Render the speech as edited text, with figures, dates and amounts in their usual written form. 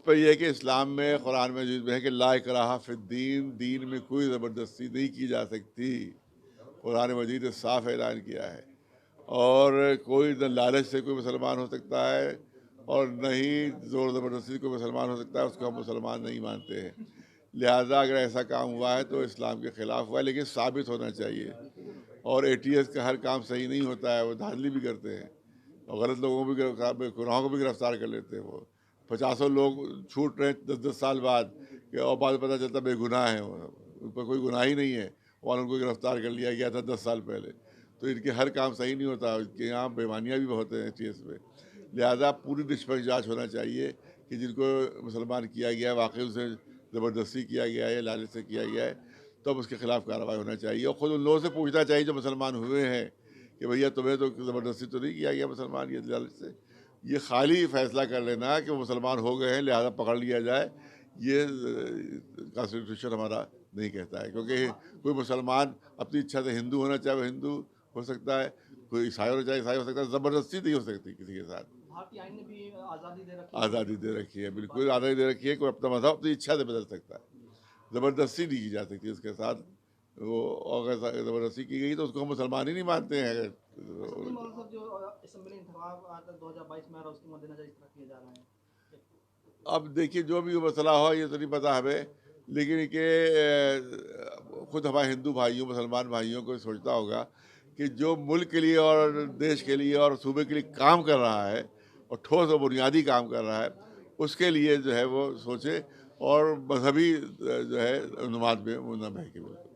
पर यह है कि इस्लाम में कुरान मजीद में है कि ला इकराहा फिद्दीन, दीन में कोई ज़बरदस्ती नहीं की जा सकती। कुरान मजीद ने साफ ऐलान किया है। और कोई न लालच से कोई मुसलमान हो सकता है और न ही ज़ोर ज़बरदस्ती से कोई मुसलमान हो सकता है, उसको हम मुसलमान नहीं मानते हैं। लिहाजा अगर ऐसा काम हुआ है तो इस्लाम के ख़िलाफ़ हुआ है, लेकिन साबित होना चाहिए। और एटीएस का हर काम सही नहीं होता है, वो धांधली भी करते हैं और गलत लोगों को भी गुनाहों को भी गिरफ्तार कर लेते हैं। वो पचासों लोग छूट रहे हैं 10-10 साल बाद और बाद में पता चलता बेगुनाह है, उन पर कोई गुनाह ही नहीं है और उनको गिरफ्तार कर लिया गया था 10 साल पहले। तो इनके हर काम सही नहीं होता, इनके यहाँ बेईमानियाँ भी बहुत हैं एटीएस में। लिहाजा पूरी निष्पक्ष जाँच होना चाहिए कि जिनको मुसलमान किया गया है वाक़ई उनसे ज़बरदस्ती किया गया है या लालच से किया गया है, तब उसके खिलाफ़ कार्रवाई होना चाहिए और ख़ुद उन लोगों से पूछना चाहिए जो मुसलमान हुए हैं कि भैया तुम्हें तो ज़बरदस्ती तो नहीं किया गया मुसलमान ये लालच से। ये खाली फ़ैसला कर लेना कि वो मुसलमान हो गए हैं लिहाजा पकड़ लिया जाए, ये कॉन्स्टिट्यूशन हमारा नहीं कहता है। क्योंकि कोई मुसलमान अपनी इच्छा से हिंदू होना चाहे वो हिंदू हो सकता है, कोई ईसाई होना चाहे ईसाई हो सकता है, ज़बरदस्ती नहीं हो सकती किसी के साथ। भारतीय आईन ने भी आज़ादी दे रखी है लोगों आज़ादी को। दे रखी है, बिल्कुल आज़ादी दे रखी है, कोई अपना मज़हब अपनी इच्छा से बदल सकता है। ज़बरदस्ती नहीं की जा सकती उसके साथ। वो अगर ज़बरदस्ती की गई तो उसको हम मुसलमान ही नहीं मानते हैं अगर। असदुद्दीन मौलवी साहब जो असेंबली इंतखाब आता 2022 में आ रहा है उसके मद्देनज़र इस तरह किए जा रहे हैं। अब देखिए जो भी मसला हो ये तो नहीं पता हमें, लेकिन कि खुद हमारे हिंदू भाइयों मुसलमान भाइयों को सोचना होगा कि जो मुल्क के लिए और देश के लिए और सूबे के लिए काम कर रहा है और ठोस और बुनियादी काम कर रहा है, उसके लिए जो है वो सोचे और मजहबी जो है नुमात में वो न बहके बिल्कुल।